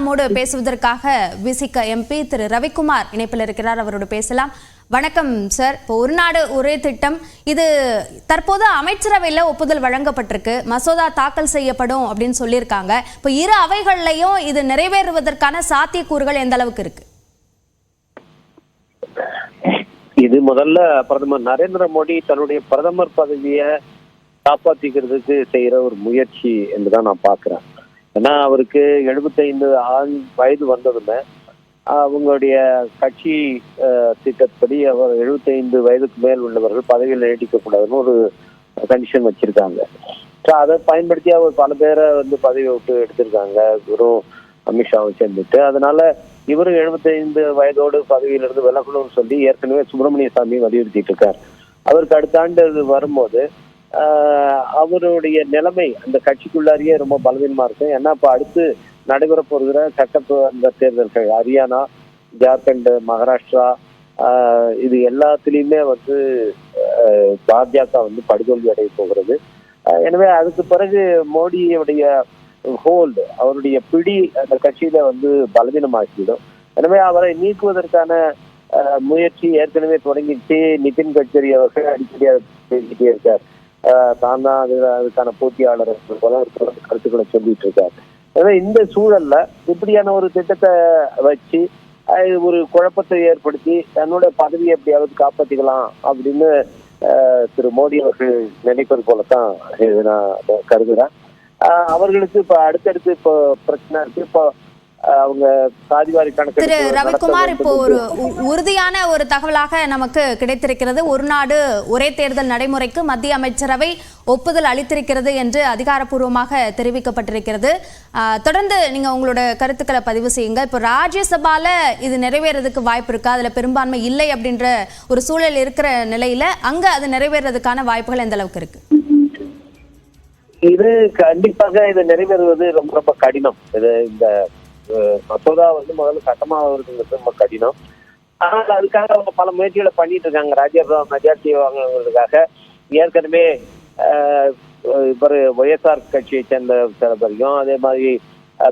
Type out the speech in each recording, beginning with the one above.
நம்மோடு பேசுவதற்காக விசிக எம்பி திரு ரவிக்குமார் இணைப்பில் இருக்கிறார். அவரோடு பேசலாம். வணக்கம் சார். இப்போ ஒரு நாடு ஒரே திட்டம் இது தற்போது அமைச்சரவையில் ஒப்புதல் வழங்கப்பட்டிருக்கு, மசோதா தாக்கல் செய்யப்படும் அப்படின்னு சொல்லியிருக்காங்க. இப்போ இரு அவைகள்லையும் இது நிறைவேறுவதற்கான சாத்தியக்கூறுகள் எந்த அளவுக்கு இருக்கு? இது முதல்ல பிரதமர் நரேந்திர மோடி தன்னுடைய பிரதமர் பதவியை காப்பாற்றிக்கிறதுக்கு செய்யற ஒரு முயற்சி என்றுதான் நான் பாக்குறேன். ஏன்னா அவருக்கு 75 வயது வந்ததுல அவங்களுடைய கட்சி திட்டப்படி அவர் 75 வயதுக்கு மேல் உள்ளவர்கள் பதவியில் நீட்டிக்கக்கூடாதுன்னு ஒரு கண்டிஷன் வச்சிருக்காங்க. அதை பயன்படுத்தி அவர் பல பேரை பதவியை விட்டு எடுத்திருக்காங்க, வெறும் அமித்ஷாவை சேர்ந்துட்டு. அதனால இவரும் 75 வயதோடு பதவியிலிருந்து விலகணும்னு சொல்லி ஏற்கனவே சுப்பிரமணிய சாமி வலியுறுத்திட்டு இருக்கார். அவருக்கு அடுத்த ஆண்டு வரும்போது அவருடைய நிலைமை அந்த கட்சிக்குள்ளாரியே ரொம்ப பலவீனமா இருக்கும். ஏன்னா இப்ப அடுத்து நடைபெற போகிற சட்டமன்ற தேர்தல்கள் ஹரியானா, ஜார்க்கண்ட், மகாராஷ்டிரா இது எல்லாத்துலயுமே பாஜக படுதோல்வி அடைய போகிறது. எனவே அதுக்கு பிறகு மோடியுடைய ஹோல்டு, அவருடைய பிடி அந்த கட்சியில பலவீனமாக்கிடும். எனவே அவரை நீக்குவதற்கான முயற்சி ஏற்கனவே தொடங்கிட்டு நிதின் கட்கரி அவர்கள் அடிக்கடியாக பேசிக்கிட்டே இருக்கார். தான் தான் அதுக்கான போட்டியாளர் கருத்துக்களை சொல்லிட்டு இருக்காரு. எனவே இந்த சூழல்ல இப்படியான ஒரு திட்டத்தை வச்சு ஒரு குழப்பத்தை ஏற்படுத்தி தன்னோட பதவியை எப்படியாவது காப்பாற்றிக்கலாம் அப்படின்னு திரு மோடி அவர்கள் நினைப்பது போலத்தான் நான் கருதுறேன். அவர்களுக்கு இப்ப அடுத்தடுத்து இப்போ பிரச்சனை இருக்கு. இப்போ அவங்க சாதிவாரி கணக்கு. திரு ரவிக்குமார், இப்போ ஒரு உறுதியான ஒரு தகவலாக நமக்கு கிடைத்திருக்கிறது. ஒரு நாடு ஒரே தேர்தல் நடைமுறைக்கு மத்திய அமைச்சரவை ஒப்புதல் அளித்திருக்கிறது என்று அதிகாரப்பூர்வமாக தெரிவிக்கப்பட்டிருக்கிறது. தொடர்ந்து நீங்க உங்களோட கருத்துக்களை பதிவு செய்யுங்க. இப்போ ராஜ்யசபால இது நிறைவேறதுக்கு வாய்ப்பு இருக்கா? அதுல பெரும்பான்மை இல்லை அப்படின்ற ஒரு சூழல் இருக்கிற நிலையில அங்க அது நிறைவேறதுக்கான வாய்ப்புகள் எந்த அளவுக்கு இருக்கு? இது கண்டிப்பாக இது நிறைவேறுவது ரொம்ப ரொம்ப கடினம். இது இந்த மசோதா முதல்ல சட்டமாகிறது ரொம்ப கடினம். ஆனால் அதுக்காக அவங்க பல முயற்சிகளை பண்ணிட்டு இருக்காங்க. ராஜ்யசபா மெஜாரிட்டி வாங்குறதுக்காக ஏற்கனவே இவர் ஒய்எஸ்ஆர் கட்சியை சேர்ந்த சில பேரையும், அதே மாதிரி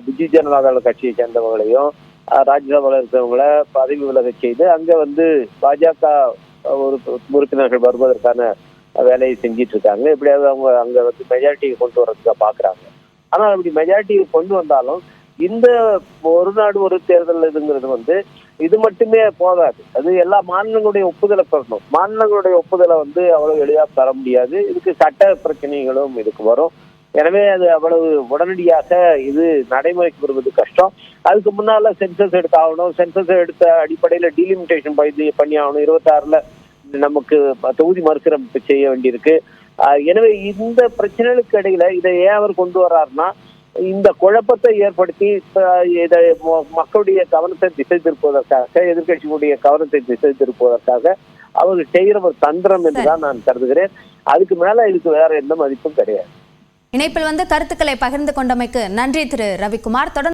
பிஜு ஜனதா தள கட்சியை சேர்ந்தவங்களையும் ராஜ்யசபாவில் இருக்கிறவங்களை பதவி விலக செய்து அங்க பாஜக உறுப்பினர்கள் வருவதற்கான வேலையை செஞ்சிட்டு இருக்காங்க. எப்படியாவது அவங்க அங்க மெஜாரிட்டியை கொண்டு வர்றதுக்காக பாக்குறாங்க. ஆனால் அப்படி மெஜாரிட்டியை கொண்டு வந்தாலும் இந்த ஒரு நாடு ஒரு தேர்தல் இதுங்கிறது இது மட்டுமே போதாது. அது எல்லா மாநிலங்களுடைய ஒப்புதலை பெறணும். மாநிலங்களுடைய ஒப்புதலை அவ்வளவு எளிதா பெற முடியாது. இதுக்கு சட்ட பிரச்சனைகளும் இதுக்கு வரும். எனவே அது அவ்வளவு உடனடியாக இது நடைமுறைக்கு வருவது கஷ்டம். அதுக்கு முன்னால சென்சஸ் எடுத்தாகணும். சென்சஸ் எடுத்த அடிப்படையில டீலிமிட்டேஷன் பண்ணி ஆகணும். 26ல நமக்கு தொகுதி மறுசீரமைப்பு செய்ய வேண்டியிருக்கு. எனவே இந்த பிரச்சனைகளுக்கு இடையில இதை ஏன் அவர் கொண்டு வர்றாருன்னா, இந்த குழப்பத்தை ஏற்படுத்தி இதை மக்களுடைய கவனத்தை திசை திருப்புவதற்காக, எதிர்கட்சிகளுடைய கவனத்தை திசை திருப்புவதற்காக அவர்கள் செய்கிற ஒரு தந்திரம் என்றுதான் நான் கருதுகிறேன். அதுக்கு மேல இதுக்கு வேற எந்த மதிப்பும் கிடையாது. இணைப்பில் கருத்துக்களை பகிர்ந்து கொண்டமைக்கு நன்றி திரு ரவிக்குமார். தொடர்ந்து